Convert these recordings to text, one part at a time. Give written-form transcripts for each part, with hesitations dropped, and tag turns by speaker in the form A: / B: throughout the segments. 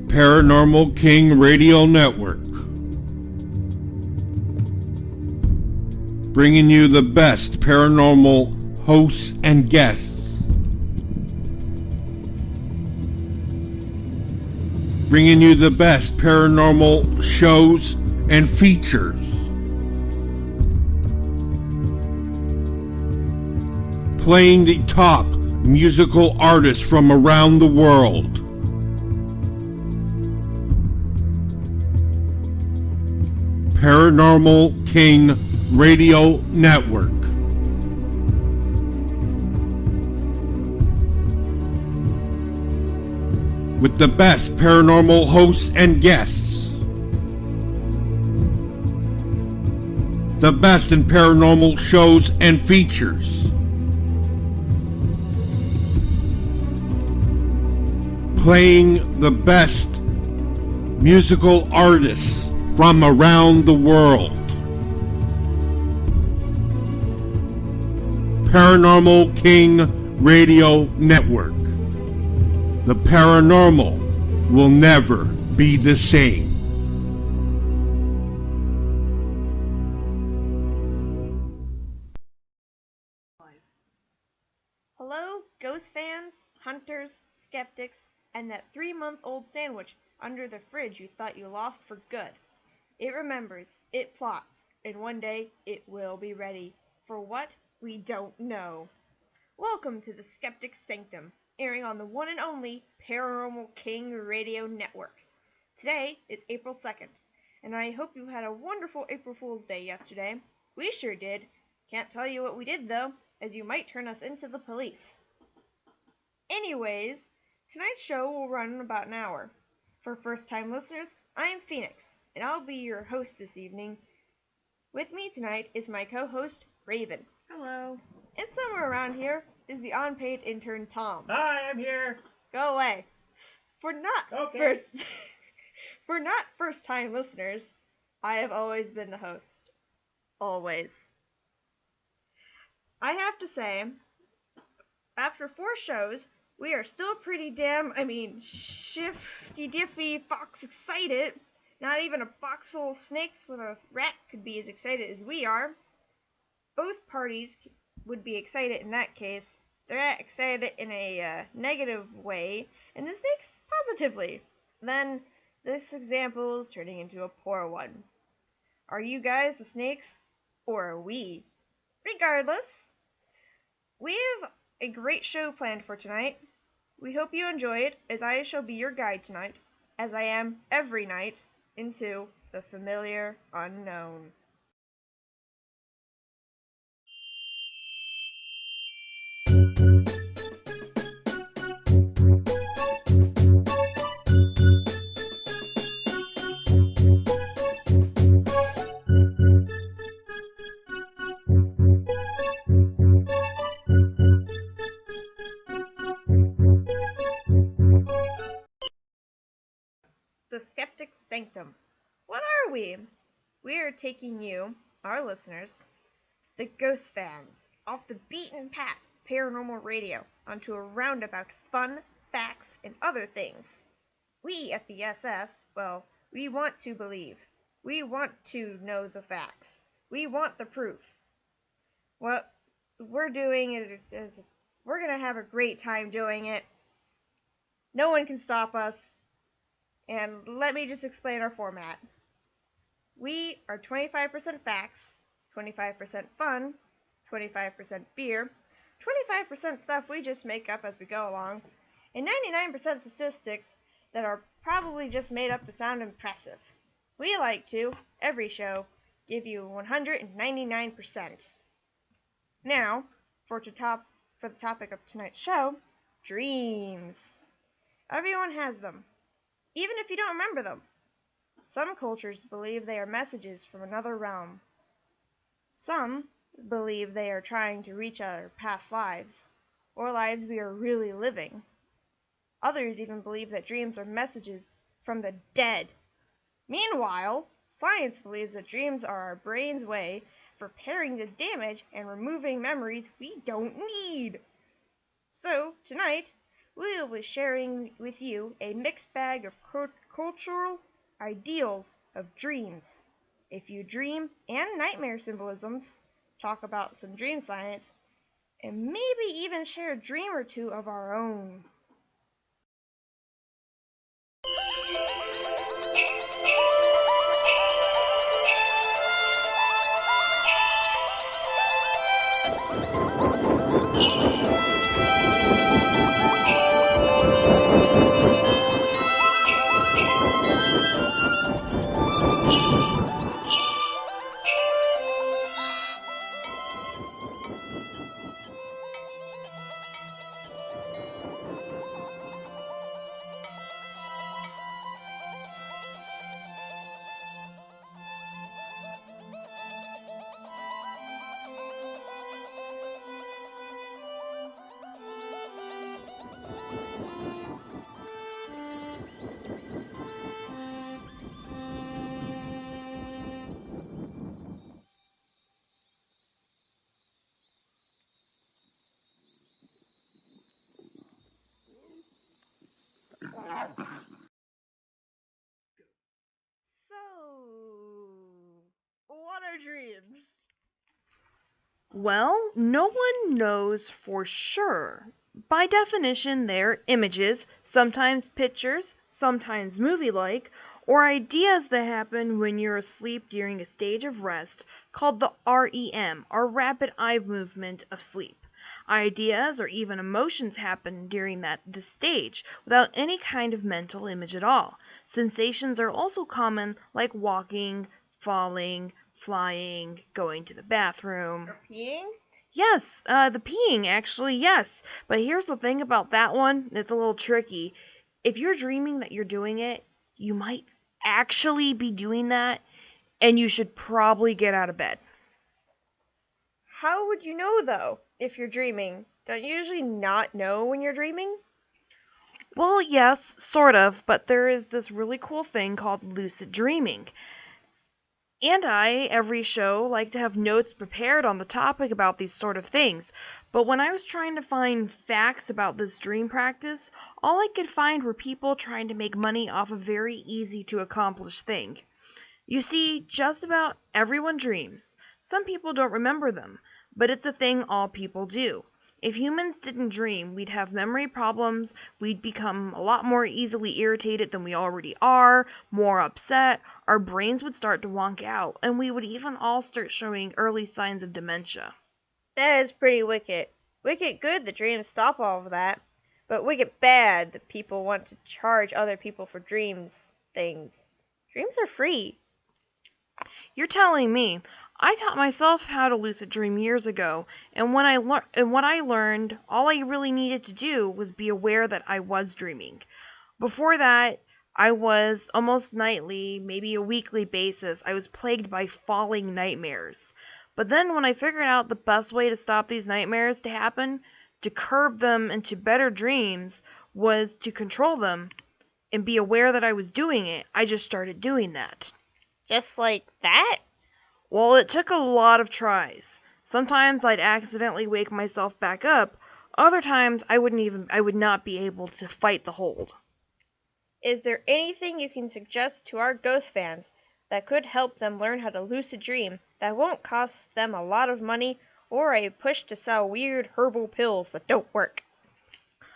A: Paranormal King Radio Network, bringing you the best paranormal hosts and guests. Bringing you the best paranormal shows and features. Playing the top musical artists from around the world. Paranormal King Radio Network. With the best paranormal hosts and guests. The best in paranormal shows and features. Playing the best musical artists from around the world. Paranormal King Radio Network. The paranormal will never be the same.
B: Hello, ghost fans, hunters, skeptics, and that 3-month-old sandwich under the fridge you thought you lost for good. It remembers, it plots, and one day it will be ready. For what? We don't know. Welcome to the Skeptic Sanctum, airing on the one and only Paranormal King Radio Network. Today is April 2nd, and I hope you had a wonderful April Fool's Day yesterday. We sure did. Can't tell you what we did, though, as you might turn us into the police. Anyways, tonight's show will run about an hour. For first-time listeners, I am Phoenix, and I'll be your host this evening. With me tonight is my co-host, Raven.
C: Hello.
B: And somewhere around here is the unpaid intern, Tom.
C: Hi, I'm here.
B: Go away. For not first-time listeners, I have always been the host. Always. I have to say, after 4 shows, we are still pretty shifty-diffy fox excited. Not even a box full of snakes with a rat could be as excited as we are. Both parties would be excited in that case. They're excited in a negative way, and the snakes positively. Then this example is turning into a poor one. Are you guys the snakes, or are we? Regardless, we have a great show planned for tonight. We hope you enjoy it, as I shall be your guide tonight, as I am every night, into the familiar unknown. The Skeptic Sanctum. What are we? We are taking you, our listeners, the ghost fans, off the beaten path of paranormal radio onto a roundabout of fun, facts, and other things. We at the SS, well, we want to believe. We want to know the facts. We want the proof. What we're doing is we're going to have a great time doing it. No one can stop us. And let me just explain our format. We are 25% facts, 25% fun, 25% beer, 25% stuff we just make up as we go along, and 99% statistics that are probably just made up to sound impressive. We like to, every show, give you 199%. Now, for the topic of tonight's show, dreams. Everyone has them, even if you don't remember them. Some cultures believe they are messages from another realm. Some believe they are trying to reach our past lives, or lives we are really living. Others even believe that dreams are messages from the dead. Meanwhile, science believes that dreams are our brain's way repairing the damage and removing memories we don't need. So, tonight, we will be sharing with you a mixed bag of cultural ideals of dreams, a few dream and nightmare symbolisms, talk about some dream science, and maybe even share a dream or two of our own. So, what are dreams?
C: Well, no one knows for sure. By definition, they're images, sometimes pictures, sometimes movie-like, or ideas that happen when you're asleep during a stage of rest called the REM, or rapid eye movement of sleep. Ideas or even emotions happen during this stage without any kind of mental image at all. Sensations are also common, like walking, falling, flying, going to the bathroom.
B: Or peeing?
C: Yes, the peeing, actually, yes. But here's the thing about that one, it's a little tricky. If you're dreaming that you're doing it, you might actually be doing that, and you should probably get out of bed.
B: How would you know, though, if you're dreaming? Don't you usually not know when you're dreaming?
C: Well, yes, sort of, but there is this really cool thing called lucid dreaming. And I, every show, like to have notes prepared on the topic about these sort of things. But when I was trying to find facts about this dream practice, all I could find were people trying to make money off a very easy to accomplish thing. You see, just about everyone dreams. Some people don't remember them, but it's a thing all people do. If humans didn't dream, we'd have memory problems, we'd become a lot more easily irritated than we already are, more upset, our brains would start to wonk out, and we would even all start showing early signs of dementia.
B: That is pretty wicked. Wicked good that dreams stop all of that, but wicked bad that people want to charge other people for things. Dreams are free.
C: You're telling me. I taught myself how to lucid dream years ago, and what I learned, all I really needed to do was be aware that I was dreaming. Before that, I was almost nightly, maybe a weekly basis, I was plagued by falling nightmares. But then when I figured out the best way to stop these nightmares to happen, to curb them into better dreams, was to control them and be aware that I was doing it, I just started doing that.
B: Just like that?
C: Well, it took a lot of tries. Sometimes I'd accidentally wake myself back up. Other times I would not be able to fight the hold.
B: Is there anything you can suggest to our ghost fans that could help them learn how to lucid dream that won't cost them a lot of money or a push to sell weird herbal pills that don't work?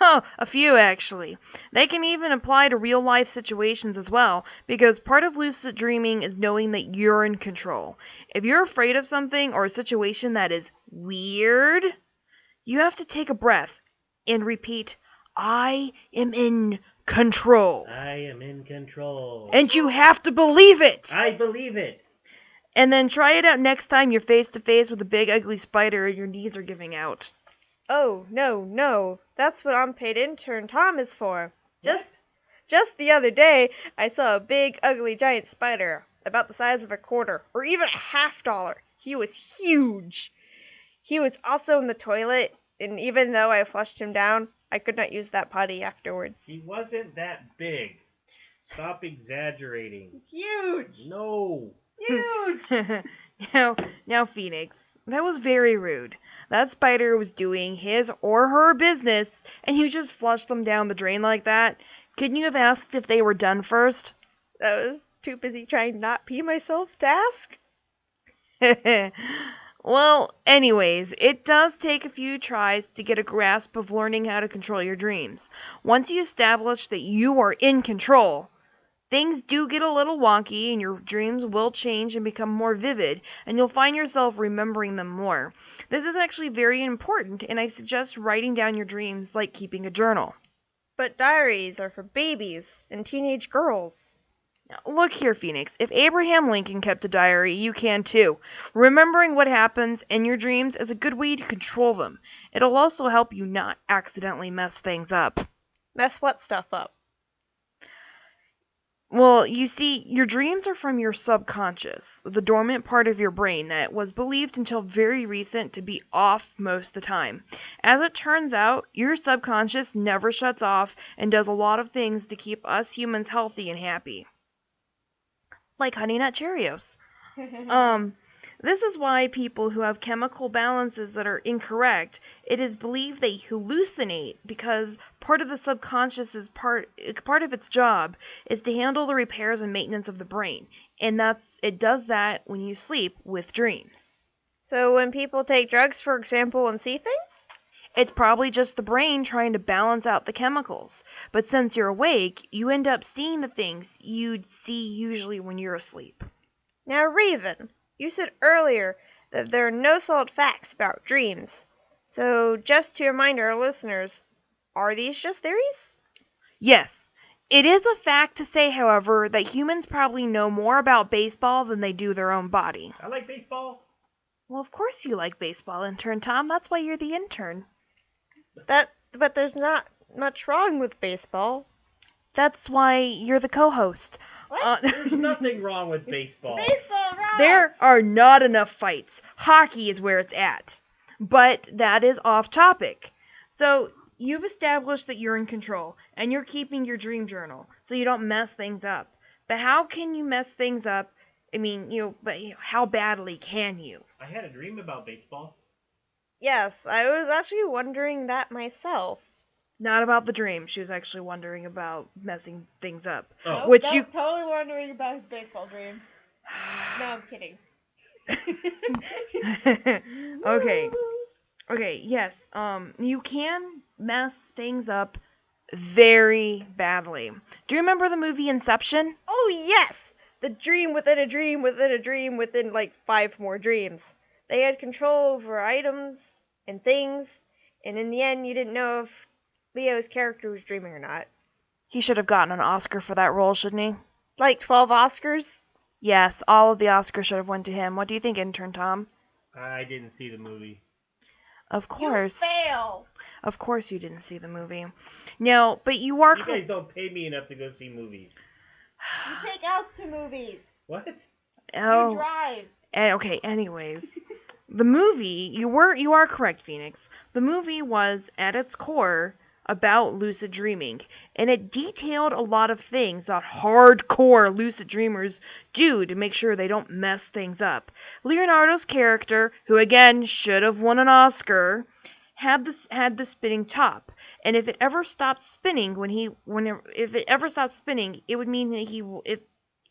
C: Huh, a few actually. They can even apply to real life situations as well, because part of lucid dreaming is knowing that you're in control. If you're afraid of something or a situation that is weird, you have to take a breath and repeat, I am in control.
D: I am in control.
C: And you have to believe it!
D: I believe it.
C: And then try it out next time you're face to face with a big ugly spider and your knees are giving out.
B: Oh, no. That's what unpaid intern Tom is for.
D: What?
B: Just the other day, I saw a big, ugly, giant spider, about the size of a quarter, or even a $half. He was huge. He was also in the toilet, and even though I flushed him down, I could not use that potty afterwards.
D: He wasn't that big. Stop exaggerating.
B: It's huge!
D: No.
B: Huge!
C: Now, Phoenix, that was very rude. That spider was doing his or her business, and you just flushed them down the drain like that. Couldn't you have asked if they were done first?
B: I was too busy trying not pee myself to ask.
C: Well, anyways, it does take a few tries to get a grasp of learning how to control your dreams. Once you establish that you are in control, things do get a little wonky and your dreams will change and become more vivid, and you'll find yourself remembering them more. This is actually very important, and I suggest writing down your dreams like keeping a journal.
B: But diaries are for babies and teenage girls.
C: Now, look here, Phoenix. If Abraham Lincoln kept a diary, you can too. Remembering what happens in your dreams is a good way to control them. It'll also help you not accidentally mess things up.
B: Mess what stuff up?
C: Well, you see, your dreams are from your subconscious, the dormant part of your brain that was believed until very recent to be off most of the time. As it turns out, your subconscious never shuts off and does a lot of things to keep us humans healthy and happy. Like Honey Nut Cheerios. This is why people who have chemical balances that are incorrect, it is believed they hallucinate because part of the subconscious is part of its job is to handle the repairs and maintenance of the brain, and it does that when you sleep with dreams.
B: So when people take drugs, for example, and see things?
C: It's probably just the brain trying to balance out the chemicals, but since you're awake, you end up seeing the things you'd see usually when you're asleep.
B: Now, Raven, you said earlier that there are no solid facts about dreams. So, just to remind our listeners, are these just theories?
C: Yes. It is a fact to say, however, that humans probably know more about baseball than they do their own body.
D: I like baseball.
C: Well, of course you like baseball, intern Tom. That's why you're the intern.
B: But there's not much wrong with baseball.
C: That's why you're the co-host.
B: What?
D: There's nothing wrong with baseball.
B: Baseball rocks!
C: There are not enough fights. Hockey is where it's at. But that is off topic. So, you've established that you're in control, and you're keeping your dream journal, so you don't mess things up. But how can you mess things up? How badly can you?
D: I had a dream about baseball.
B: Yes, I was actually wondering that myself.
C: Not about the dream. She was actually wondering about messing things up.
D: Oh.
B: Totally wondering about his baseball dream. No, I'm kidding.
C: Okay, yes. You can mess things up very badly. Do you remember the movie Inception?
B: Oh, yes! The dream within a dream within a dream within, 5 more dreams. They had control over items and things, and in the end, you didn't know if Leo's character was dreaming or not.
C: He should have gotten an Oscar for that role, shouldn't he?
B: 12 Oscars?
C: Yes, all of the Oscars should have went to him. What do you think, intern Tom?
D: I didn't see the movie.
C: Of course.
B: You fail!
C: Of course you didn't see the movie. No, but you are...
D: You guys don't pay me enough to go see movies.
B: You take us to movies.
D: What?
C: Oh.
B: You drive.
C: Okay, anyways. The movie, you are correct, Phoenix. The movie was, at its core, about lucid dreaming, and it detailed a lot of things that hardcore lucid dreamers do to make sure they don't mess things up. Leonardo's character, who again should have won an Oscar, had the spinning top, and if it ever stopped spinning it would mean that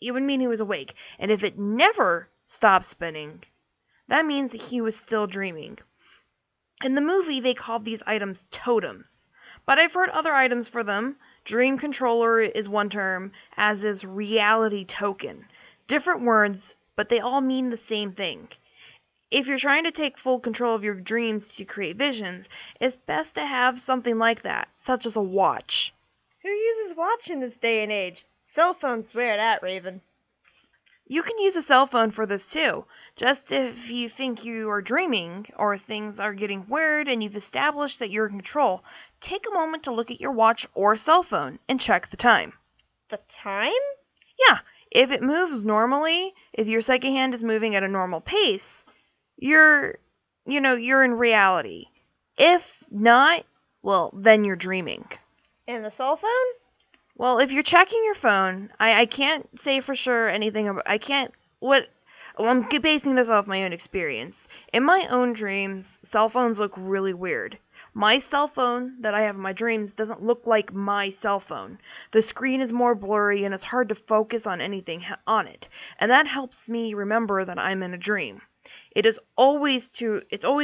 C: it would mean he was awake, and if it never stopped spinning, that means that he was still dreaming. In the movie, they called these items totems, but I've heard other items for them. Dream controller is one term, as is reality token. Different words, but they all mean the same thing. If you're trying to take full control of your dreams to create visions, it's best to have something like that, such as a watch.
B: Who uses watch in this day and age? Cell phones swear at that, Raven.
C: You can use a cell phone for this too. Just if you think you are dreaming, or things are getting weird and you've established that you're in control, take a moment to look at your watch or cell phone and check the time.
B: The time?
C: Yeah, if it moves normally, if your second hand is moving at a normal pace, you're in reality. If not, well, then you're dreaming.
B: And the cell phone?
C: Well, if you're checking your phone, I can't say for sure anything about... Well, I'm basing this off my own experience. In my own dreams, cell phones look really weird. My cell phone that I have in my dreams doesn't look like my cell phone. The screen is more blurry and it's hard to focus on anything on it. And that helps me remember that I'm in a dream. It's always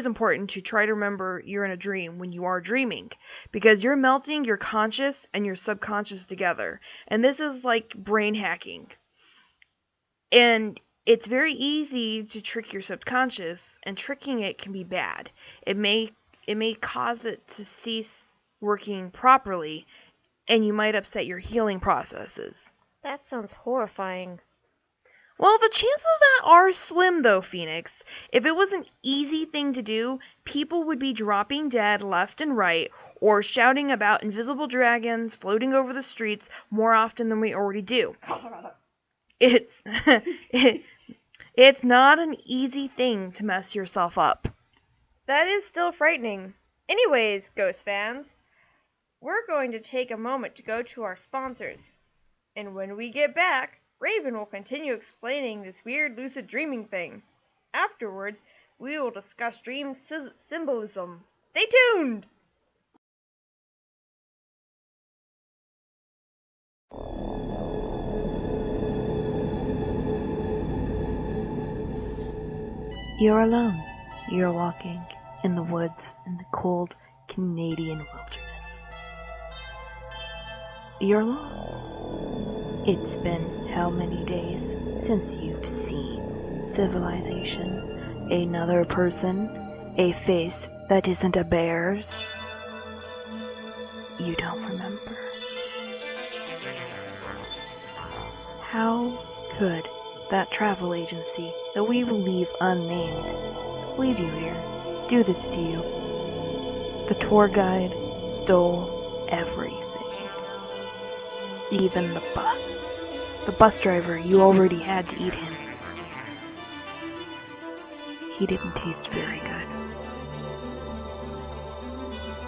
C: important to try to remember you're in a dream when you are dreaming, because you're melting your conscious and your subconscious together. And this is like brain hacking. And it's very easy to trick your subconscious, and tricking it can be bad. It may cause it to cease working properly, and you might upset your healing processes.
B: That sounds horrifying.
C: Well, the chances of that are slim, though, Phoenix. If it was an easy thing to do, people would be dropping dead left and right, or shouting about invisible dragons floating over the streets more often than we already do. It's it's not an easy thing to mess yourself up.
B: That is still frightening. Anyways, Ghost fans, we're going to take a moment to go to our sponsors. And when we get back, Raven will continue explaining this weird lucid dreaming thing. Afterwards, we will discuss dream symbolism. Stay tuned!
E: You're alone. You're walking in the woods in the cold Canadian wilderness. You're lost. It's been how many days since you've seen civilization, another person, a face that isn't a bear's? You don't remember. How could that travel agency that we will leave unnamed leave you here, do this to you? The tour guide stole everything. Even the bus. The bus driver, you already had to eat him. He didn't taste very good.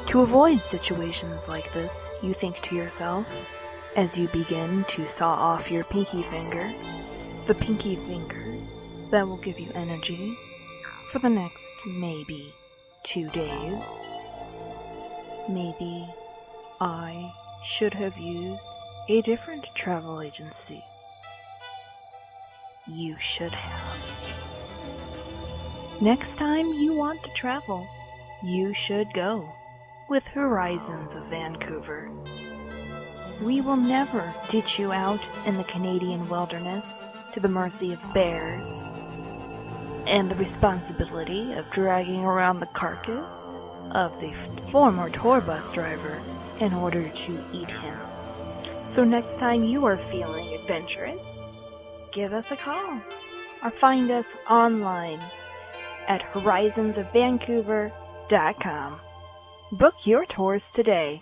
E: To avoid situations like this, you think to yourself, as you begin to saw off your pinky finger, the pinky finger that will give you energy for the next maybe 2 days. Maybe I should have used a different travel agency. You should have. Next time you want to travel, you should go with Horizons of Vancouver. We will never ditch you out in the Canadian wilderness to the mercy of bears and the responsibility of dragging around the carcass of the former tour bus driver in order to eat him. So next time you are feeling adventurous, give us a call or find us online at horizonsofvancouver.com. Book your tours today.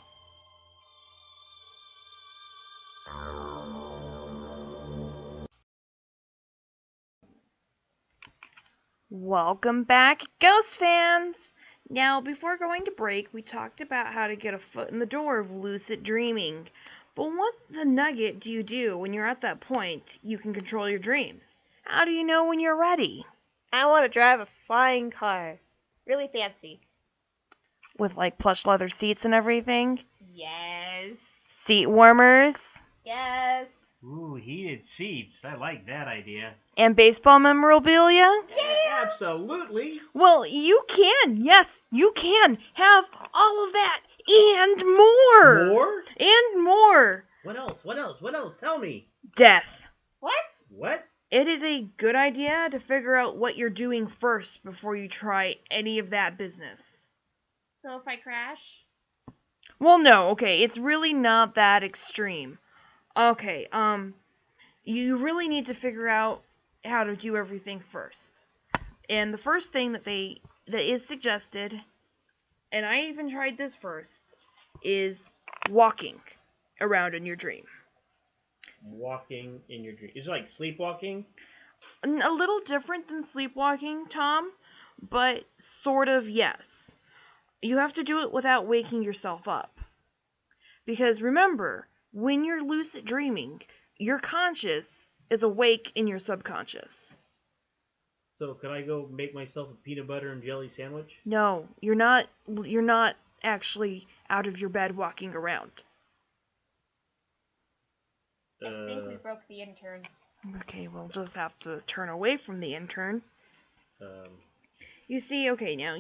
C: Welcome back, Ghost fans! Now, before going to break, we talked about how to get a foot in the door of lucid dreaming. But what the nugget do you do when you're at that point you can control your dreams? How do you know when you're ready?
B: I want to drive a flying car. Really fancy.
C: With like plush leather seats and everything?
B: Yes.
C: Seat warmers?
B: Yes.
D: Ooh, heated seats. I like that idea.
C: And baseball memorabilia?
D: Absolutely.
C: Well, you can, yes, you can have all of that and more.
D: More?
C: And more.
D: What else? What else? What else? Tell me.
C: Death.
B: What?
D: What?
C: It is a good idea to figure out what you're doing first before you try any of that business.
B: So if I crash?
C: Well, no, okay, it's really not that extreme. Okay, you really need to figure out how to do everything first. And the first thing that is suggested, and I even tried this first, is walking around in your dream.
D: Walking in your dream. Is it like sleepwalking?
C: A little different than sleepwalking, Tom, but sort of yes. You have to do it without waking yourself up. Because remember, when you're lucid dreaming, your conscious is awake in your subconscious.
D: So could I go make myself a peanut butter and jelly sandwich?
C: No, you're not. You're not actually out of your bed walking around.
B: I think we broke the intern.
C: Okay, we'll just have to turn away from the intern.
D: Um,
C: You see, okay, now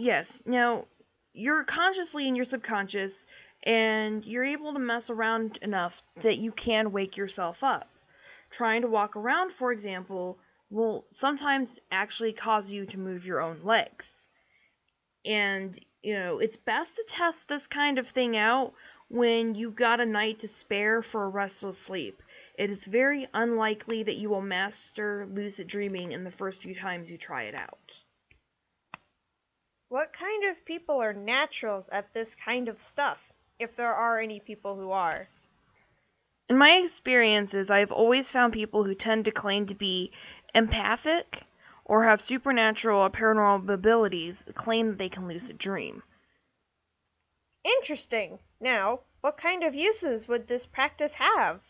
C: you're consciously in your subconscious, and you're able to mess around enough that you can wake yourself up. Trying to walk around, for example, will sometimes actually cause you to move your own legs. And, it's best to test this kind of thing out when you've got a night to spare for a restless sleep. It is very unlikely that you will master lucid dreaming in the first few times you try it out.
B: What kind of people are naturals at this kind of stuff, if there are any people who are?
C: In my experiences, I've always found people who tend to claim to be empathic or have supernatural or paranormal abilities claim that they can lucid dream.
B: Interesting. Now, what kind of uses would this practice have?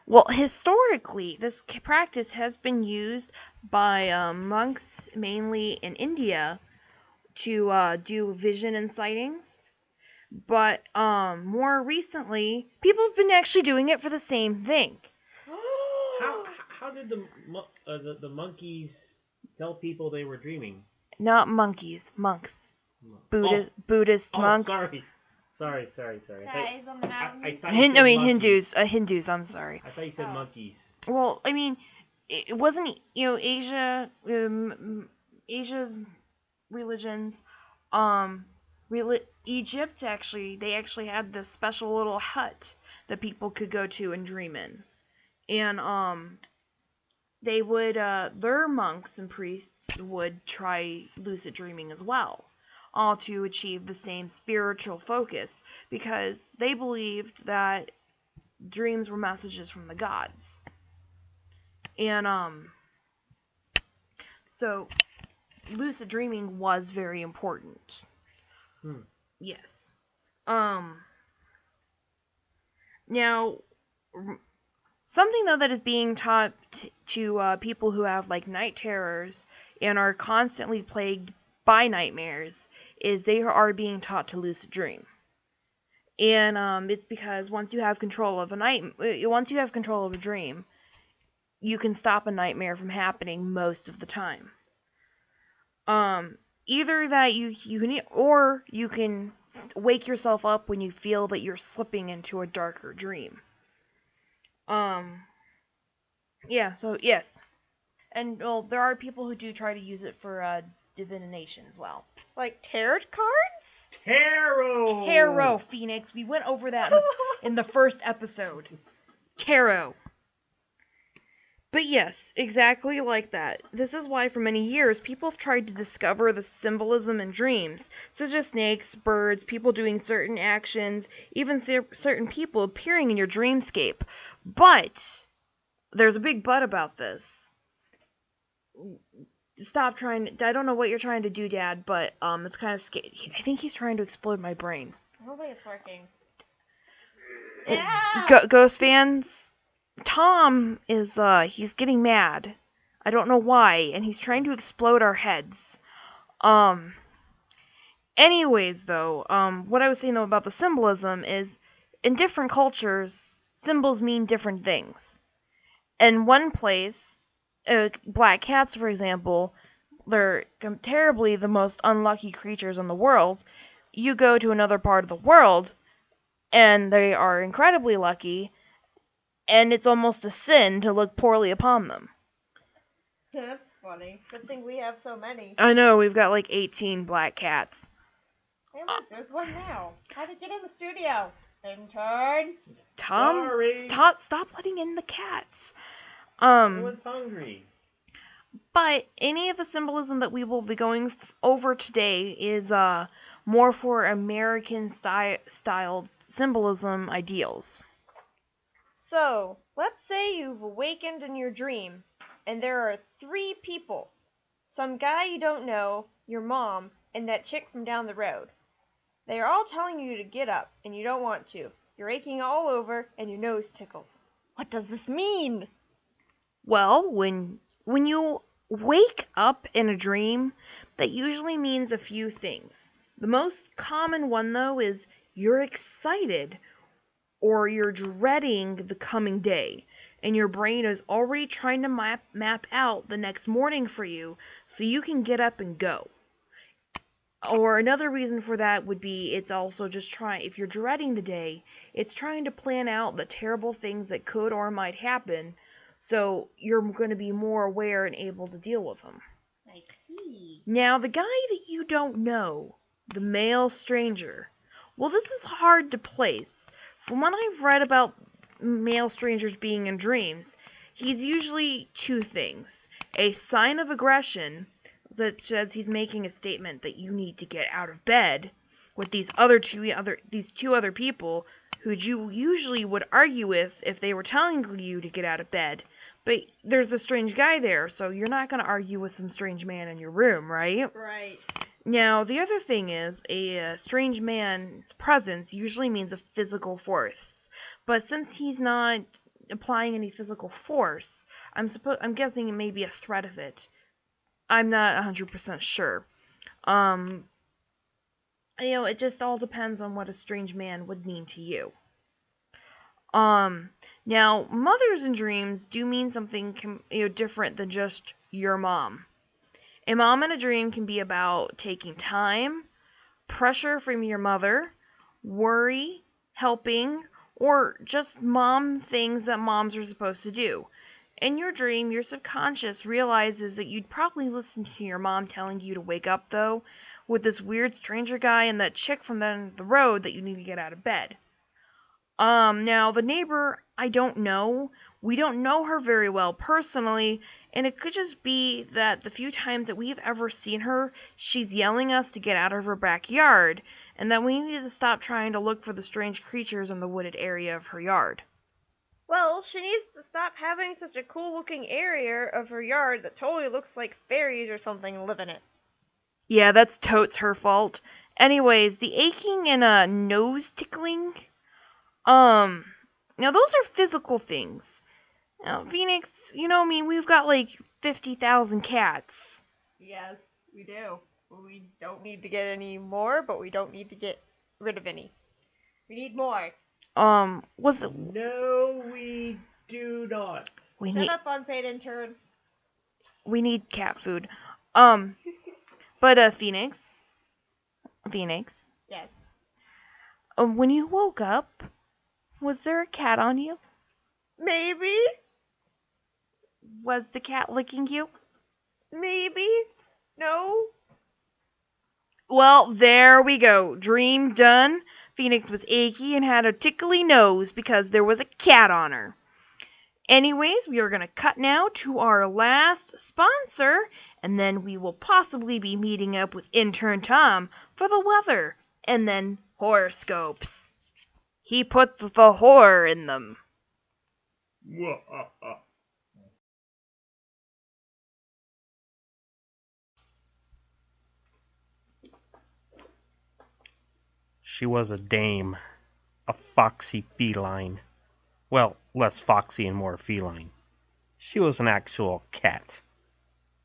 C: Well, historically, this practice has been used by monks mainly in India to do vision and sightings. But more recently, people have been actually doing it for the same thing.
D: how did the monkeys tell people they were dreaming?
C: Not monkeys, monks. Buddhist
D: Oh,
C: monks.
D: Sorry.
B: Guys on the mountains.
D: I thought you said monkeys.
C: Hindus, I'm sorry.
D: I thought you said monkeys.
C: Well, I mean, it wasn't, Asia's religions, Egypt actually, they actually had this special little hut that people could go to and dream in. And, they would, their monks and priests would try lucid dreaming as well, all to achieve the same spiritual focus, because they believed that dreams were messages from the gods. And, so lucid dreaming was very important. Yes. Now, something though that is being taught to people who have like night terrors and are constantly plagued by nightmares is they are being taught to lucid dream. And it's because once you have control of a dream, you can stop a nightmare from happening most of the time. Either that you can, or you can wake yourself up when you feel that you're slipping into a darker dream. Yeah, so yes. And, well, there are people who do try to use it for, divination as well.
B: Like tarot cards?
C: Tarot, Phoenix. We went over that in the first episode. Tarot. But yes, exactly like that. This is why for many years people have tried to discover the symbolism in dreams, such as snakes, birds, people doing certain actions, even certain people appearing in your dreamscape. But there's a big but about this. Stop trying to, I don't know what you're trying to do, Dad, but it's kind of scary. I think he's trying to explode my brain.
B: I don't think it's working.
C: Ghost fans, Tom is, he's getting mad. I don't know why, and he's trying to explode our heads. Anyways, though, what I was saying though about the symbolism is, in different cultures, symbols mean different things. In one place, black cats, for example, they're terribly the most unlucky creatures in the world. You go to another part of the world, and they are incredibly lucky, and it's almost a sin to look poorly upon them.
B: That's funny. Good thing we have so many.
C: I know, we've got like 18 black cats.
B: Hey, look, there's one now. How'd it get in the studio? Intern.
C: Tom,
D: Sorry.
C: stop letting in the cats.
D: I was hungry.
C: But any of the symbolism that we will be going over today is more for American styled symbolism ideals.
B: So, let's say you've awakened in your dream, and there are 3 people. Some guy you don't know, your mom, and that chick from down the road. They are all telling you to get up, and you don't want to. You're aching all over, and your nose tickles. What does this mean?
C: Well, when you wake up in a dream, that usually means a few things. The most common one, though, is you're excited or you're dreading the coming day, and your brain is already trying to map out the next morning for you so you can get up and go. Or another reason for that would be it's also just trying, if you're dreading the day, it's trying to plan out the terrible things that could or might happen, so you're going to be more aware and able to deal with them.
B: I see.
C: Now, the guy that you don't know, the male stranger, well, this is hard to place. From what I've read about male strangers being in dreams, he's usually two things: a sign of aggression, such as he's making a statement that you need to get out of bed with these two other people who you usually would argue with if they were telling you to get out of bed. But there's a strange guy there, so you're not going to argue with some strange man in your room, right?
B: Right.
C: Now, the other thing is, a strange man's presence usually means a physical force. But since he's not applying any physical force, I'm guessing it may be a threat of it. I'm not 100% sure. It just all depends on what a strange man would mean to you. Now, mothers in dreams do mean something different than just your mom. A mom in a dream can be about taking time, pressure from your mother, worry, helping, or just mom things that moms are supposed to do. In your dream, your subconscious realizes that you'd probably listen to your mom telling you to wake up, though, with this weird stranger guy and that chick from the end of the road that you need to get out of bed. Now, the neighbor, I don't know. We don't know her very well personally, and it could just be that the few times that we've ever seen her, she's yelling us to get out of her backyard, and that we need to stop trying to look for the strange creatures in the wooded area of her yard.
B: Well, she needs to stop having such a cool-looking area of her yard that totally looks like fairies or something live in it.
C: Yeah, that's totes her fault. Anyways, the aching and nose tickling, now those are physical things. Now, Phoenix, we've got like 50,000 cats.
B: Yes, we do. We don't need to get any more, but we don't need to get rid of any. We need more.
D: No, we do not.
B: Shut up, unpaid intern.
C: We need cat food. But Phoenix.
B: Yes.
C: When you woke up, was there a cat on you?
B: Maybe.
C: Was the cat licking you?
B: Maybe. No.
C: Well, there we go. Dream done. Phoenix was achy and had a tickly nose because there was a cat on her. Anyways, we are going to cut now to our last sponsor, and then we will possibly be meeting up with Intern Tom for the weather, and then horoscopes. He puts the horror in them.
F: She was a dame, a foxy feline. Well, less foxy and more feline. She was an actual cat.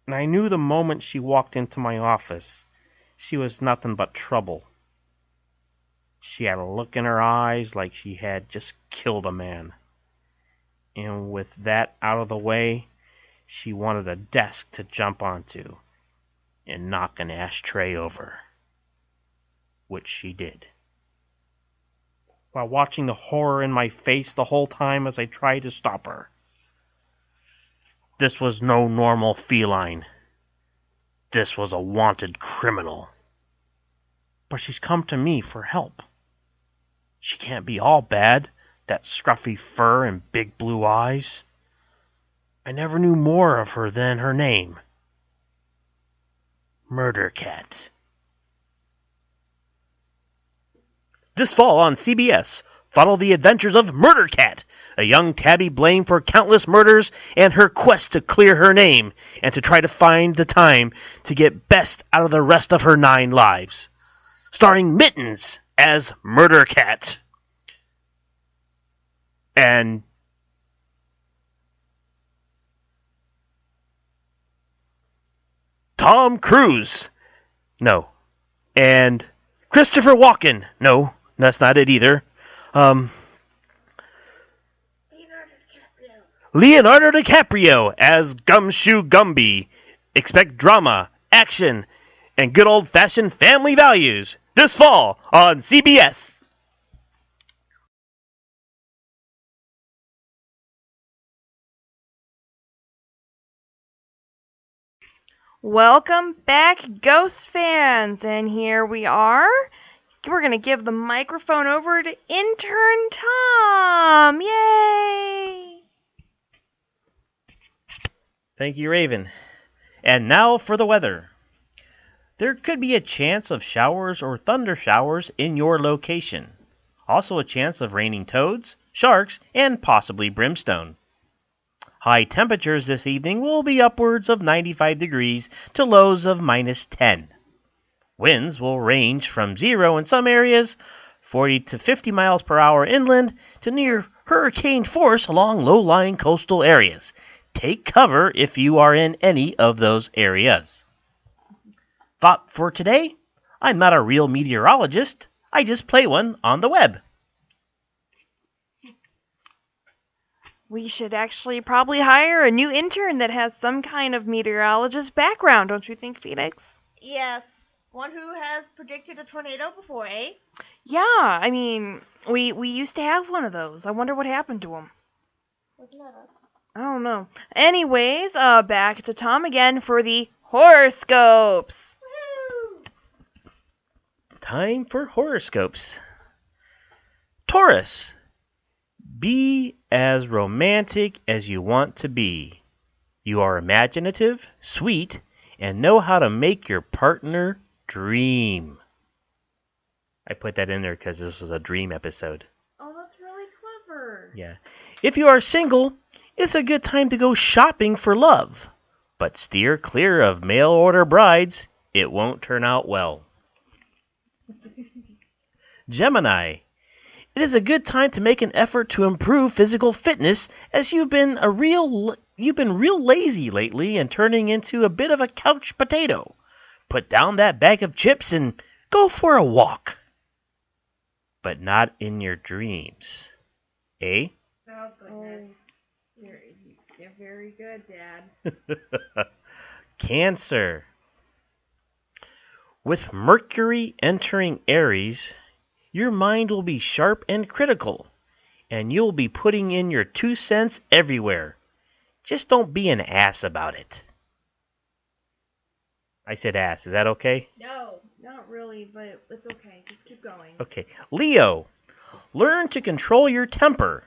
F: And I knew the moment she walked into my office, she was nothing but trouble. She had a look in her eyes like she had just killed a man. And with that out of the way, she wanted a desk to jump onto and knock an ashtray over. Which she did. While watching the horror in my face the whole time as I tried to stop her. This was no normal feline. This was a wanted criminal. But she's come to me for help. She can't be all bad, that scruffy fur and big blue eyes. I never knew more of her than her name. Murder Cat. This fall on CBS, follow the adventures of Murder Cat, a young tabby blamed for countless murders and her quest to clear her name and to try to find the time to get best out of the rest of her 9 lives. Starring Mittens as Murder Cat. And Tom Cruise. No. And Christopher Walken. No, that's not it either. Leonardo DiCaprio as Gumshoe Gumby. Expect drama, action, and good old-fashioned family values this fall on CBS.
C: Welcome back, Ghost fans, and here we are. We're going to give the microphone over to intern Tom. Yay!
F: Thank you, Raven. And now for the weather. There could be a chance of showers or thunder showers in your location. Also a chance of raining toads, sharks, and possibly brimstone. High temperatures this evening will be upwards of 95 degrees to lows of -10. Winds will range from 0 in some areas, 40 to 50 miles per hour inland, to near hurricane force along low-lying coastal areas. Take cover if you are in any of those areas. Thought for today? I'm not a real meteorologist. I just play one on the web.
C: We should actually probably hire a new intern that has some kind of meteorologist background, don't you think, Phoenix?
B: Yes, one who has predicted a tornado before, eh?
C: Yeah, I mean, we used to have one of those. I wonder what happened to him.
B: Wasn't that us?
C: I don't know. Anyways, back to Tom again for the horoscopes.
B: Woo!
F: Time for horoscopes. Taurus. Be as romantic as you want to be. You are imaginative, sweet, and know how to make your partner dream. I put that in there because this was a dream episode.
C: Oh, that's really clever.
F: Yeah. If you are single, it's a good time to go shopping for love. But steer clear of mail order brides. It won't turn out well. Gemini. It is a good time to make an effort to improve physical fitness, as you've been real lazy lately and turning into a bit of a couch potato. Put down that bag of chips and go for a walk. But not in your dreams. Eh?
C: Oh, goodness. You're very good, Dad.
F: Cancer. With Mercury entering Aries, your mind will be sharp and critical, and you'll be putting in your 2 cents everywhere. Just don't be an ass about it. I said ass. Is that okay?
C: No, not really, but it's okay. Just keep going.
F: Okay. Leo. Learn to control your temper.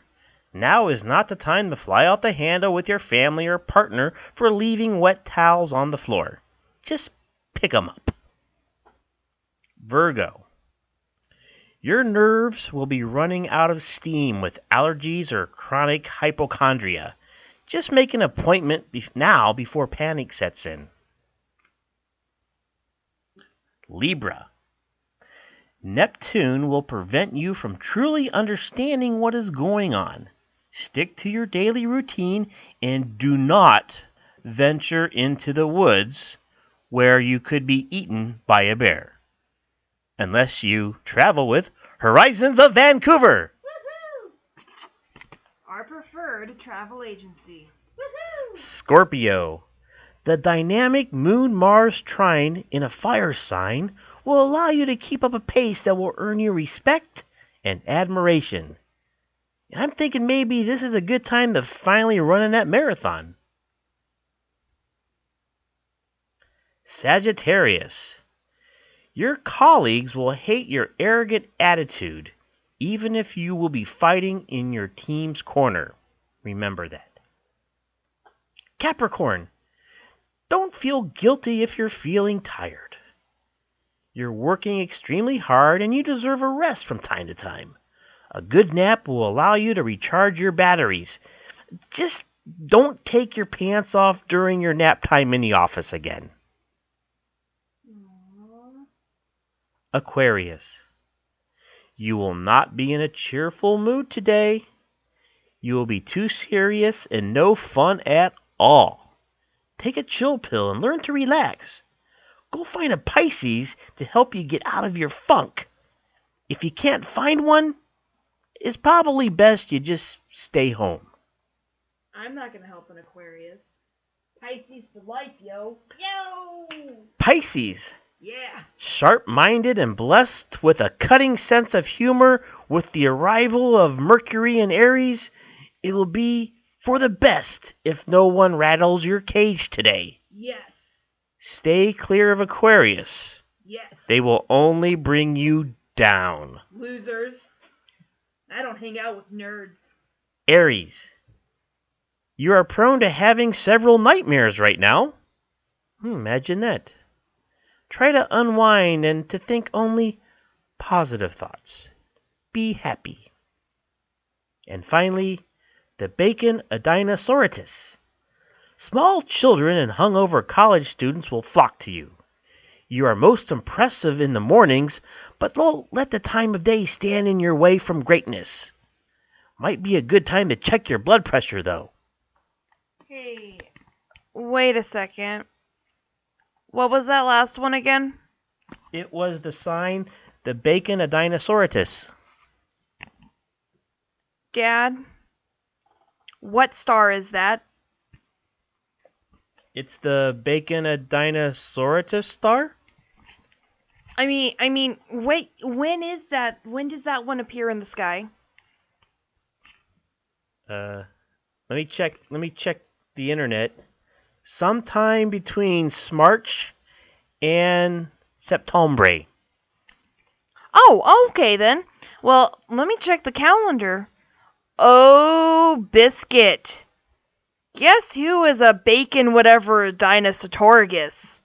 F: Now is not the time to fly out the handle with your family or partner for leaving wet towels on the floor. Just pick 'em up. Virgo. Your nerves will be running out of steam with allergies or chronic hypochondria. Just make an appointment now before panic sets in. Libra. Neptune will prevent you from truly understanding what is going on. Stick to your daily routine and do not venture into the woods where you could be eaten by a bear. Unless you travel with Horizons of Vancouver.
C: Our preferred travel agency.
F: Scorpio. The dynamic Moon-Mars trine in a fire sign will allow you to keep up a pace that will earn you respect and admiration. And I'm thinking maybe this is a good time to finally run in that marathon. Sagittarius. Your colleagues will hate your arrogant attitude, even if you will be fighting in your team's corner. Remember that. Capricorn. Don't feel guilty if you're feeling tired. You're working extremely hard and you deserve a rest from time to time. A good nap will allow you to recharge your batteries. Just don't take your pants off during your nap time in the office again. Aquarius. You will not be in a cheerful mood today. You will be too serious and no fun at all. Take a chill pill and learn to relax. go find a Pisces to help you get out of your funk. If you can't find one, it's probably best you just stay home.
C: I'm not gonna help an Aquarius. Pisces for life, yo.
B: Yo!
F: Pisces,
C: Yeah.
F: sharp-minded and blessed with a cutting sense of humor with the arrival of Mercury in Aries, it'll be for the best if no one rattles your cage today.
C: Yes.
F: Stay clear of Aquarius.
C: Yes.
F: They will only bring you down.
C: Losers. I don't hang out with nerds.
F: Aries, you are prone to having several nightmares right now. Imagine that. Try to unwind and to think only positive thoughts. Be happy. And finally, the bacon adinosauritis. Small children and hungover college students will flock to you. You are most impressive in the mornings, but don't let the time of day stand in your way from greatness. Might be a good time to check your blood pressure, though.
C: Hey, wait a second. What was that last one again?
F: It was the sign, the bacon adinosauritis.
C: Dad? What star is that?
F: It's the bacon adinosauritis star?
C: I mean, wait, when is that? When does that one appear in the sky?
F: Let me check the internet. Sometime between Smarch and Septembre.
C: Oh, okay then. Well, let me check the calendar. Oh, biscuit. Guess who is a bacon whatever Dinosaurus?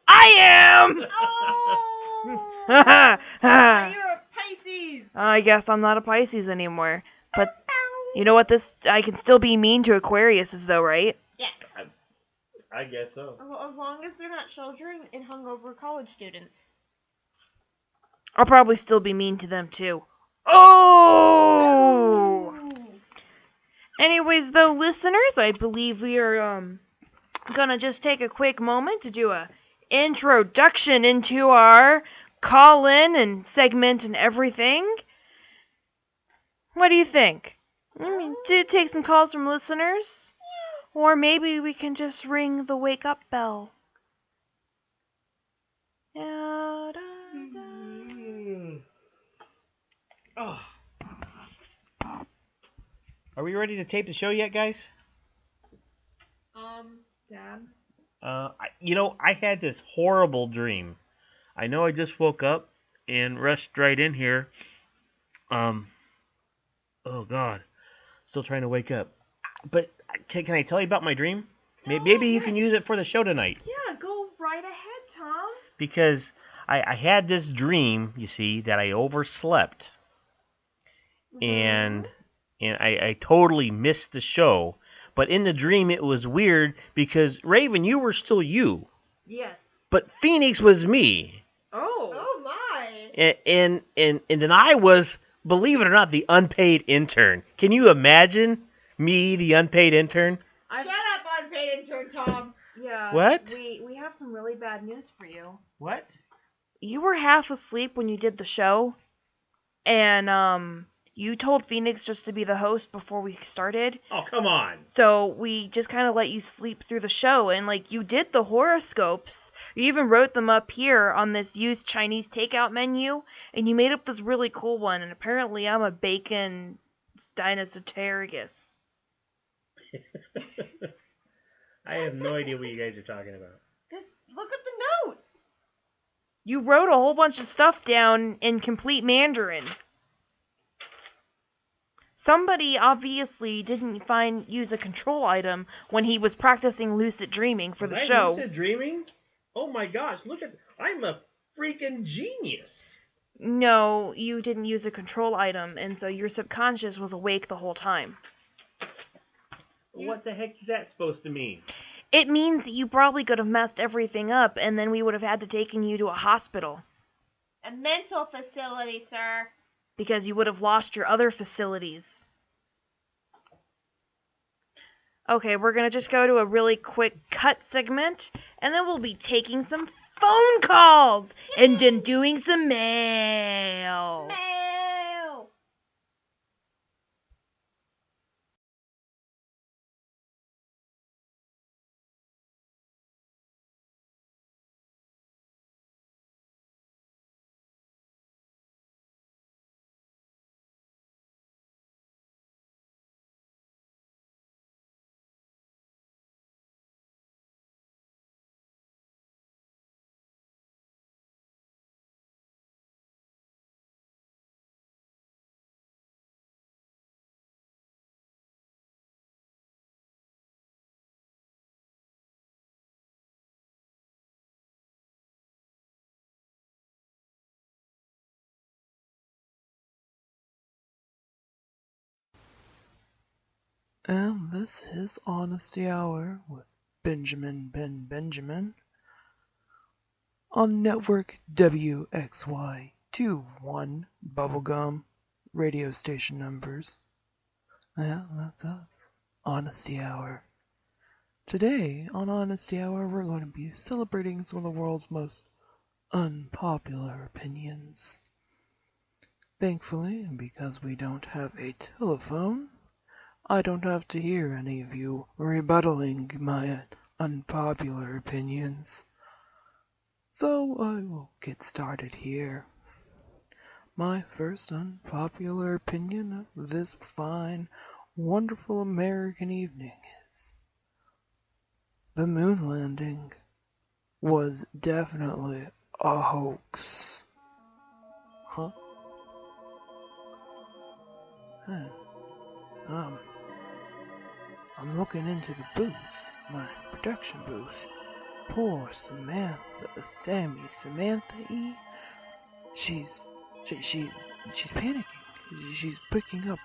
C: I am!
B: Oh! You're a Pisces!
C: I guess I'm not a Pisces anymore. But you know what? I can still be mean to Aquariuses though, right?
B: Yeah.
F: I guess so.
B: Well, as long as they're not children and hungover college students.
C: I'll probably still be mean to them too. Oh! Anyways, though, listeners, I believe we are gonna just take a quick moment to do a introduction into our call-in and segment and everything. What do you think? To take some calls from listeners? Or maybe we can just ring the wake-up bell.
F: Oh. Are we ready to tape the show yet, guys?
C: Dad?
F: I had this horrible dream. I know I just woke up and rushed right in here. Oh God, still trying to wake up. But can I tell you about my dream? Maybe you can use it for the show tonight.
C: Yeah, go right ahead, Tom.
F: Because I had this dream, you see, that I overslept. And I totally missed the show. But in the dream, it was weird because, Raven, you were still you.
C: Yes.
F: But Phoenix was me.
B: Oh my!
F: And then I was, believe it or not, the unpaid intern. Can you imagine me, the unpaid intern?
B: Shut up, unpaid intern Tom!
C: Yeah.
F: What?
C: We have some really bad news for you.
F: What?
C: You were half asleep when you did the show, and you told Phoenix just to be the host before we started.
F: Oh, come on.
C: So we just kind of let you sleep through the show, and you did the horoscopes. You even wrote them up here on this used Chinese takeout menu, and you made up this really cool one. And apparently, I'm a bacon Dinosaurus.
F: I have no idea what you guys are talking about.
B: Just look at the notes!
C: You wrote a whole bunch of stuff down in complete Mandarin. Somebody obviously didn't use a control item when he was practicing lucid dreaming for the show.
F: Lucid dreaming? Oh my gosh, I'm a freaking genius.
C: No, you didn't use a control item, and so your subconscious was awake the whole time.
F: What the heck is that supposed to mean?
C: It means you probably could have messed everything up, and then we would have had to taken you to a hospital.
B: A mental facility, sir.
C: Because you would have lost your other facilities. Okay, we're going to just go to a really quick cut segment, and then we'll be taking some phone calls and then doing some mail.
B: Mail!
G: And this is Honesty Hour with Benjamin on Network WXY21 Bubblegum radio station numbers. Yeah, that's us. Honesty Hour. Today on Honesty Hour we're going to be celebrating some of the world's most unpopular opinions. Thankfully, because we don't have a telephone, I don't have to hear any of you rebuttaling my unpopular opinions. So I will get started here. My first unpopular opinion of this fine, wonderful American evening is the moon landing was definitely a hoax. Huh? I'm looking into the booth, my production booth. Poor Samantha E. She's panicking. She's picking up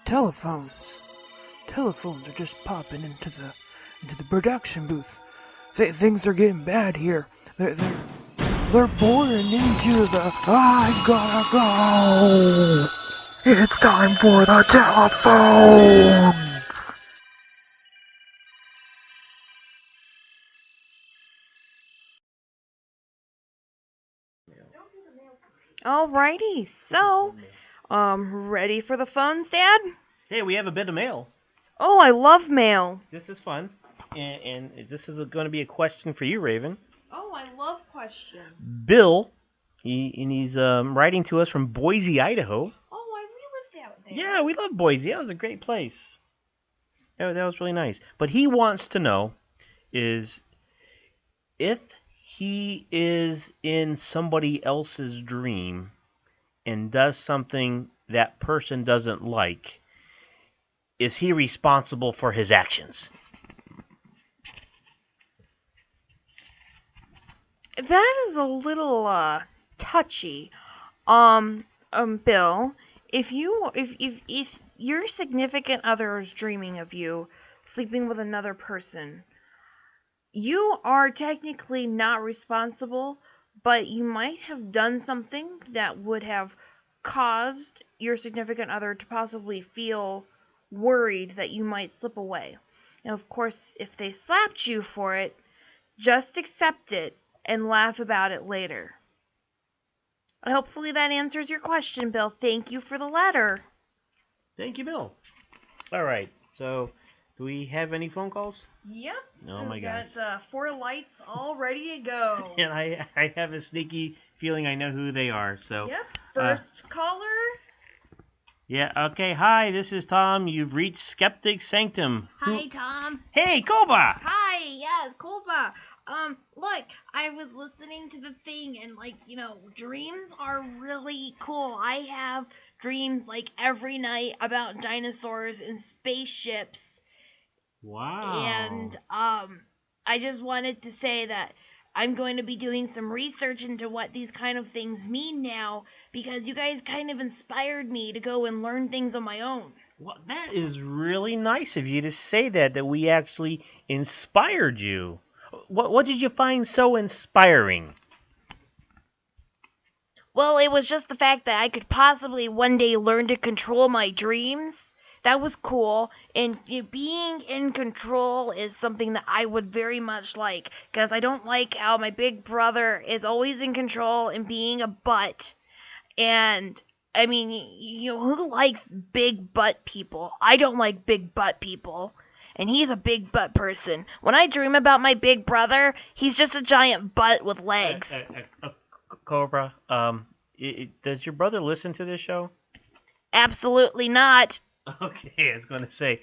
G: telephones. Telephones are just popping into the production booth. Things are getting bad here. They're boring into the. I've gotta go. It's time for the telephone.
C: Alrighty, so, ready for the phones, Dad?
F: Hey, we have a bit of mail.
C: Oh, I love mail.
F: This is fun. And this is going to be a question for you, Raven.
C: Oh, I love questions.
F: Bill, he's writing to us from Boise, Idaho.
C: Oh, we lived out there.
F: Yeah, we love Boise. That was a great place. That was really nice. But he wants to know is if he is in somebody else's dream and does something that person doesn't like, is he responsible for his actions?
C: That is a little touchy. Bill, if your significant other is dreaming of you sleeping with another person, you are technically not responsible, but you might have done something that would have caused your significant other to possibly feel worried that you might slip away. And of course, if they slapped you for it, just accept it and laugh about it later. Hopefully that answers your question, Bill. Thank you for the letter.
F: Thank you, Bill. All right. So, do we have any phone calls?
C: Yep.
F: Oh my gosh.
C: Got 4 lights all ready to go.
F: And I have a sneaky feeling I know who they are. So.
C: Yep. First caller.
F: Yeah. Okay. Hi, this is Tom. You've reached Skeptic Sanctum.
B: Hi, Tom.
F: Hey, Koba.
B: Hi, yes, Kolba. Look, I was listening to the thing and, dreams are really cool. I have dreams, every night about dinosaurs and spaceships.
F: Wow.
B: And, I just wanted to say that I'm going to be doing some research into what these kind of things mean now, because you guys kind of inspired me to go and learn things on my own.
F: Well, that is really nice of you to say that we actually inspired you. What did you find so inspiring?
B: Well, it was just the fact that I could possibly one day learn to control my dreams.
C: that was cool. And being in control is something that I would very much like, because I don't like how my big brother is always in control and being a butt. And I mean, who likes big butt people? I don't like big butt people. And he's a big butt person. When I dream about my big brother, he's just a giant butt with legs.
F: Cobra, does your brother listen to this show?
C: Absolutely not.
F: Okay, I was going to say,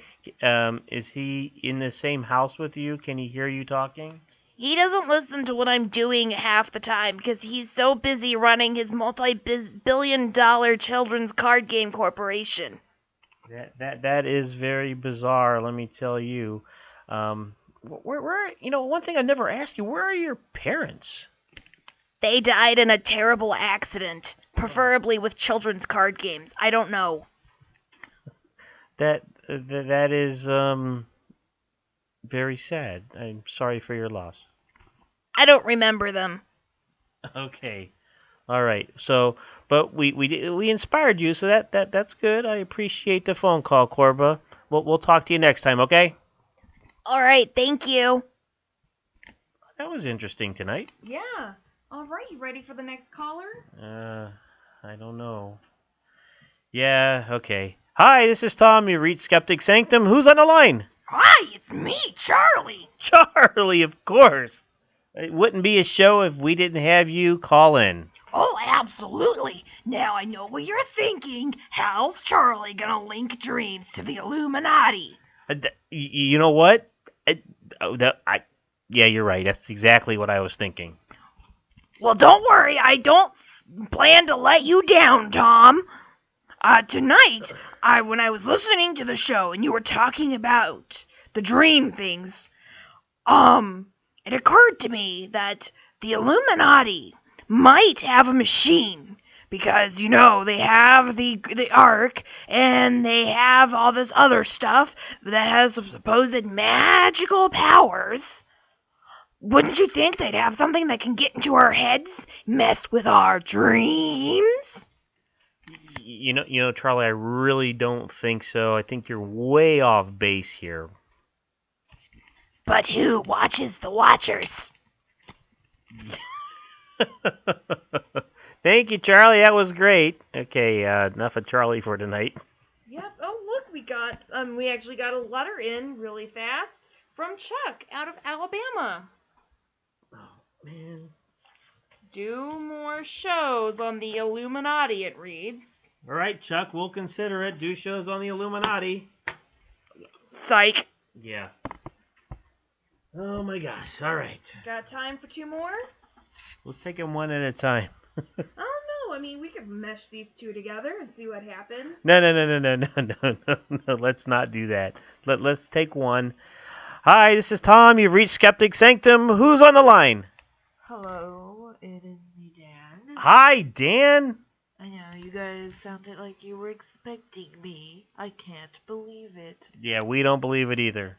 F: is he in the same house with you? Can he hear you talking?
C: He doesn't listen to what I'm doing half the time because he's so busy running his multi-billion-dollar children's card game corporation.
F: That is very bizarre, let me tell you. Where one thing I've never asked you, where are your parents?
C: They died in a terrible accident, preferably with children's card games. I don't know.
F: That is very sad. I'm sorry for your loss.
C: I don't remember them.
F: Okay. All right. So, but we inspired you, so that's good. I appreciate the phone call, Corba. We'll talk to you next time, okay?
C: All right, thank you.
F: That was interesting tonight.
C: Yeah. All right, you ready for the next caller?
F: I don't know. Yeah, okay. Hi, this is Tom. You reached Skeptic Sanctum. Who's on the line?
C: Hi, it's me, Charlie.
F: Charlie, of course. It wouldn't be a show if we didn't have you call in.
C: Oh, absolutely. Now I know what you're thinking. How's Charlie gonna link dreams to the Illuminati?
F: You know what? Yeah, you're right. That's exactly what I was thinking.
C: Well, don't worry. I don't plan to let you down, Tom. Tonight, when I was listening to the show and you were talking about the dream things, it occurred to me that the Illuminati might have a machine because, they have the Ark and they have all this other stuff that has supposed magical powers. Wouldn't you think they'd have something that can get into our heads, mess with our dreams?
F: Charlie, I really don't think so. I think you're way off base here.
C: But who watches the Watchers?
F: Thank you, Charlie. That was great. Okay, enough of Charlie for tonight.
C: Yep. Oh, look, we actually got a letter in really fast from Chuck out of Alabama.
F: Oh, man.
C: Do more shows on the Illuminati, it reads.
F: All right, Chuck, we'll consider it. Do shows on the Illuminati.
C: Psych.
F: Yeah. Oh, my gosh. All right.
C: Got time for 2 more?
F: Let's take them one at a time.
C: I don't know. I mean, we could mesh these 2 together and see what happens.
F: No. Let's not do that. Let's take one. Hi, this is Tom. You've reached Skeptic Sanctum. Who's on the line?
H: Hello, it is me, Dan.
F: Hi, Dan.
H: I know, you guys sounded like you were expecting me. I can't believe it.
F: Yeah, we don't believe it either.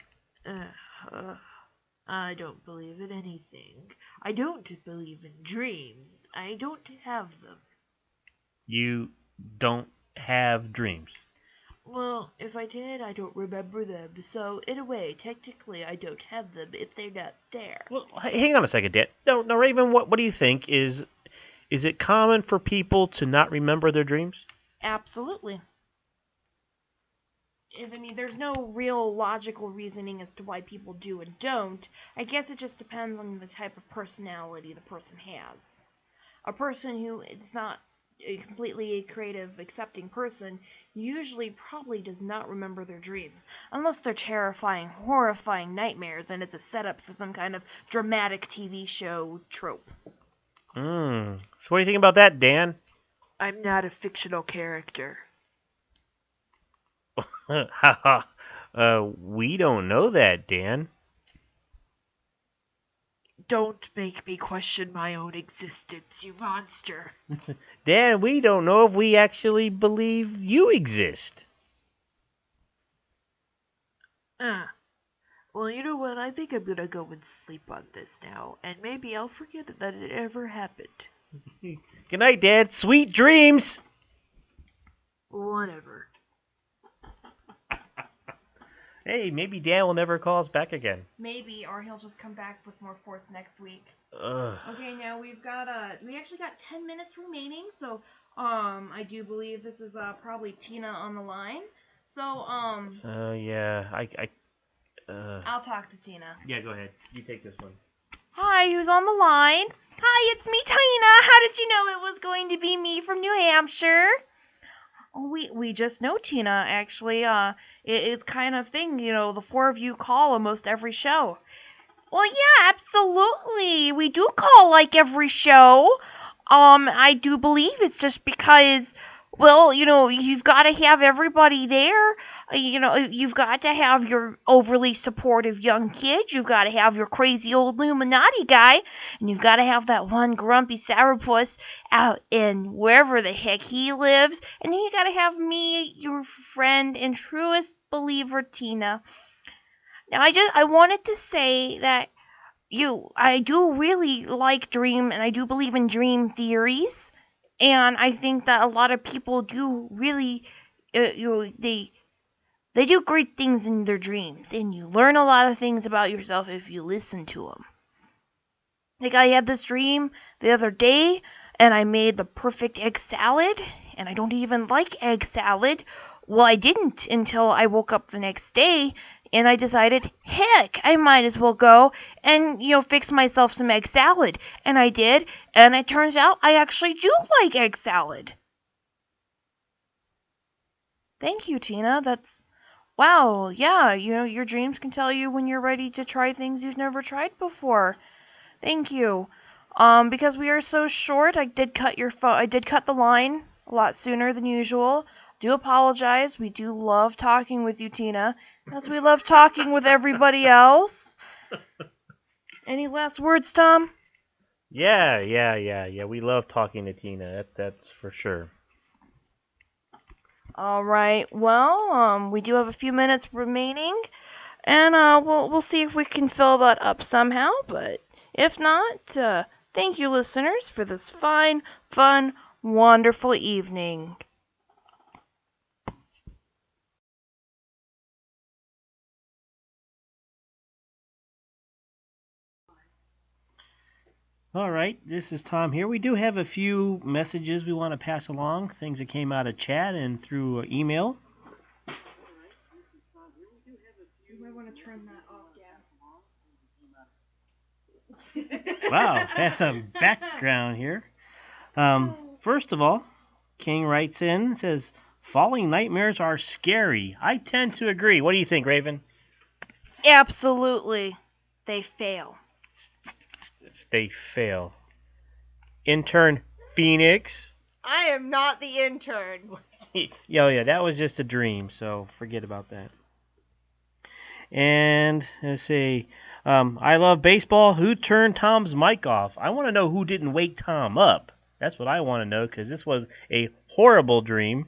H: I don't believe in anything. I don't believe in dreams. I don't have them.
F: You don't have dreams?
H: Well, if I did, I don't remember them. So, in a way, technically, I don't have them if they're not there.
F: Well, hang on a second, Dan. No, Raven, what do you think? Is it common for people to not remember their dreams?
C: Absolutely. There's no real logical reasoning as to why people do and don't. I guess it just depends on the type of personality the person has. A person who is not a completely creative, accepting person usually probably does not remember their dreams, unless they're terrifying, horrifying nightmares and it's a setup for some kind of dramatic TV show trope.
F: So what do you think about that, Dan?
H: I'm not a fictional character.
F: We don't know that, Dan.
H: Don't make me question my own existence, you monster.
F: Dan, we don't know if we actually believe you exist.
H: Well, you know what? I think I'm gonna go and sleep on this now, and maybe I'll forget that it ever happened.
F: Good night, Dad. Sweet dreams!
H: Whatever.
F: Hey, maybe Dan will never call us back again.
C: Maybe, or he'll just come back with more force next week.
F: Ugh.
C: Okay, now we actually got 10 minutes remaining, so I do believe this is probably Tina on the line. So
F: Yeah,
C: I'll talk to Tina.
F: Yeah, go ahead. You take this one.
C: Hi, who's on the line? Hi, it's me, Tina. How did you know it was going to be me from New Hampshire? Oh, we just know Tina, actually. It's kind of thing, the four of you call almost every show. Well, yeah, absolutely. We do call like every show. I do believe it's just because, well, you've got to have everybody there. You've got to have your overly supportive young kid. You've got to have your crazy old Illuminati guy. And you've got to have that one grumpy sourpuss out in wherever the heck he lives. And then you got to have me, your friend and truest believer, Tina. Now, I wanted to say that I do really like dream, and I do believe in dream theories, and I think that a lot of people do really, they do great things in their dreams, and you learn a lot of things about yourself if you listen to them. Like, I had this dream the other day, and I made the perfect egg salad, and I don't even like egg salad. Well, I didn't until I woke up the next day, and I decided, heck, I might as well go and, fix myself some egg salad. And I did, and it turns out I actually do like egg salad. Thank you, Tina. Wow, yeah, your dreams can tell you when you're ready to try things you've never tried before. Thank you. Because we are so short, I did cut the line a lot sooner than usual. Do apologize. We do love talking with you, Tina, as we love talking with everybody else. Any last words, Tom?
F: Yeah. We love talking to Tina. That's for sure.
C: All right. Well, we do have a few minutes remaining, and we'll see if we can fill that up somehow. But if not, thank you, listeners, for this fine, fun, wonderful evening.
F: All right, this is Tom here. We do have a few messages we want to pass along, things that came out of chat and through email.
C: You might want to turn that off,
F: Wow, that's some background here. First of all, King writes in, says, falling nightmares are scary. I tend to agree. What do you think, Raven?
C: Absolutely. They fail.
F: If they fail. Intern Phoenix.
B: I am not the intern.
F: Yeah, that was just a dream, so forget about that. And let's see. I love baseball. Who turned Tom's mic off? I want to know who didn't wake Tom up. That's what I want to know, because this was a horrible dream.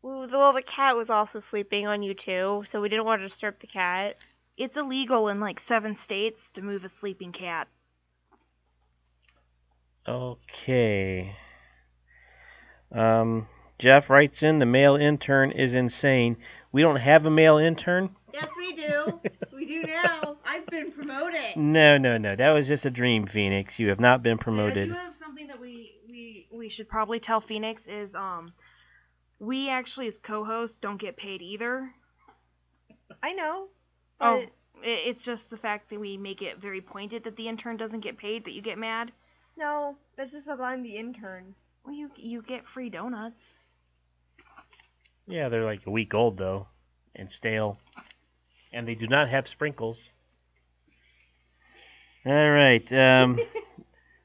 B: Well, the cat was also sleeping on you too, so we didn't want to disturb the cat.
C: It's illegal in like 7 states to move a sleeping cat.
F: Okay. Jeff writes in, the male intern is insane. We don't have a male intern?
B: Yes, we do. We do now. I've been promoted.
F: No. That was just a dream, Phoenix. You have not been promoted.
C: I do have something that we should probably tell Phoenix is we actually as co-hosts don't get paid either.
B: I know.
C: Oh, it's just the fact that we make it very pointed that the intern doesn't get paid that you get mad.
B: No, that's just that I'm the intern.
C: Well, you get free donuts.
F: Yeah, they're like a week old, though, and stale. And they do not have sprinkles. All right.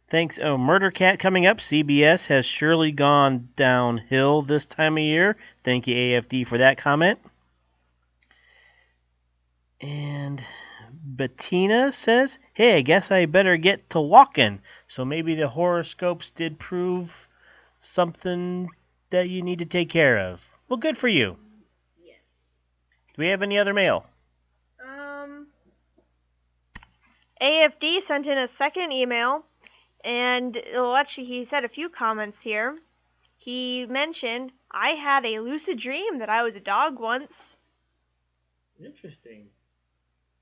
F: Thanks. Oh, Murder Cat coming up. CBS has surely gone downhill this time of year. Thank you, AFD, for that comment. And Bettina says, hey, I guess I better get to walking. So maybe the horoscopes did prove something that you need to take care of. Well, good for you.
B: Yes.
F: Do we have any other mail?
B: AFD sent in a second email, and well, actually, he said a few comments here. He mentioned, I had a lucid dream that I was a dog once.
D: Interesting.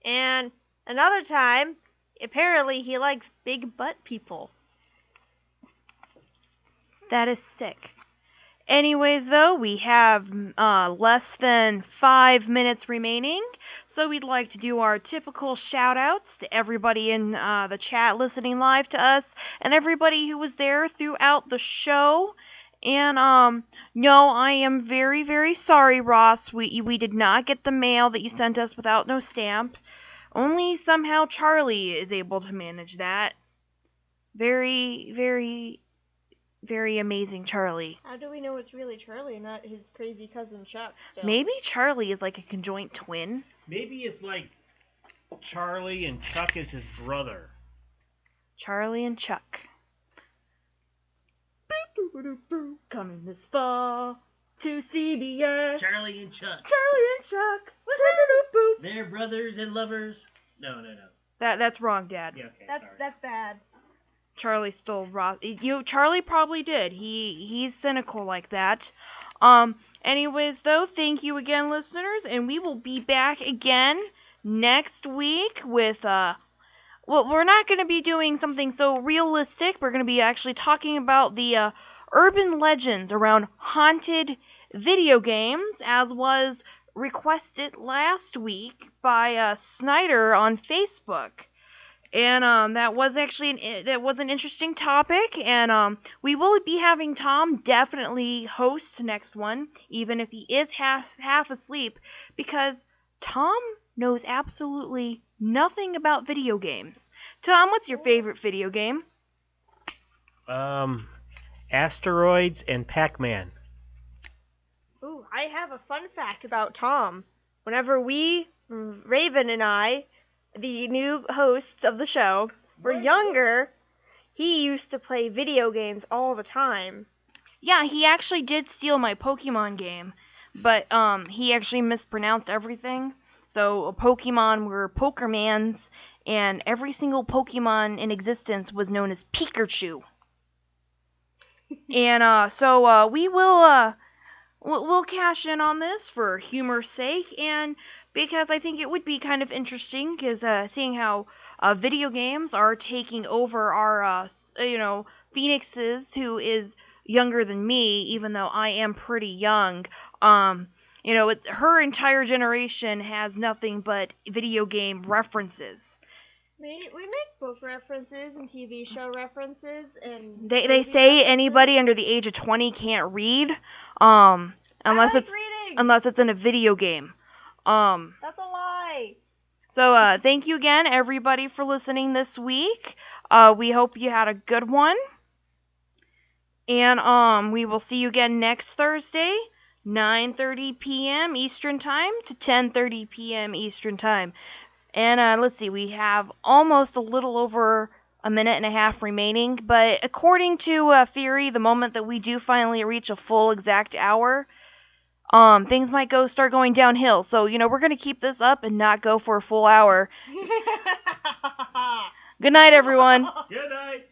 B: And another time, apparently he likes big butt people.
C: That is sick. Anyways, though, we have less than 5 minutes remaining, so we'd like to do our typical shout-outs to everybody in the chat listening live to us, and everybody who was there throughout the show. And no, I am very, very sorry, Ross. We did not get the mail that you sent us without no stamp. Only somehow Charlie is able to manage that. Very, very, very amazing, Charlie.
B: How do we know it's really Charlie and not his crazy cousin Chuck still?
C: Maybe Charlie is like a conjoined twin.
F: Maybe it's like Charlie and Chuck is his brother.
C: Charlie and Chuck.
H: Coming this fall to CBS.
D: Charlie and Chuck.
H: Charlie and Chuck.
D: They're brothers and lovers. No.
C: That's wrong, Dad.
D: Yeah, okay,
B: That's
D: sorry.
B: that's bad.
C: Charlie stole Ross. Charlie probably did. He's cynical like that. Anyways, though, thank you again, listeners, and we will be back again next week with well, we're not going to be doing something so realistic. We're going to be actually talking about the urban legends around haunted video games, as was requested last week by Snyder on Facebook. And that was actually an interesting topic, and we will be having Tom definitely host next one, even if he is half asleep, because Tom knows absolutely nothing about video games. Tom, what's your favorite video game?
F: Asteroids and Pac-Man.
B: Ooh, I have a fun fact about Tom. Whenever we, Raven and I, the new hosts of the show, were younger, he used to play video games all the time.
C: Yeah, he actually did steal my Pokemon game, but he actually mispronounced everything. So Pokemon were Pokermans, and every single Pokemon in existence was known as Pikachu. And so we will we'll cash in on this for humor's sake, and because I think it would be kind of interesting, because seeing how video games are taking over our Phoenix's, who is younger than me, even though I am pretty young. Her entire generation has nothing but video game references.
B: We make book references and TV show references and
C: They
B: movie
C: say
B: references.
C: anybody under the age of 20 can't read,
B: I
C: unless
B: like
C: it's
B: reading.
C: unless it's in a video game.
B: That's a lie.
C: So thank you again, everybody, for listening this week. We hope you had a good one, and we will see you again next Thursday, 9:30 p.m. Eastern Time to 10:30 p.m. Eastern Time. And let's see, we have almost a little over a minute and a half remaining, but according to theory, the moment that we do finally reach a full exact hour, things might start going downhill. So, we're going to keep this up and not go for a full hour. Good night, everyone.
D: Good night.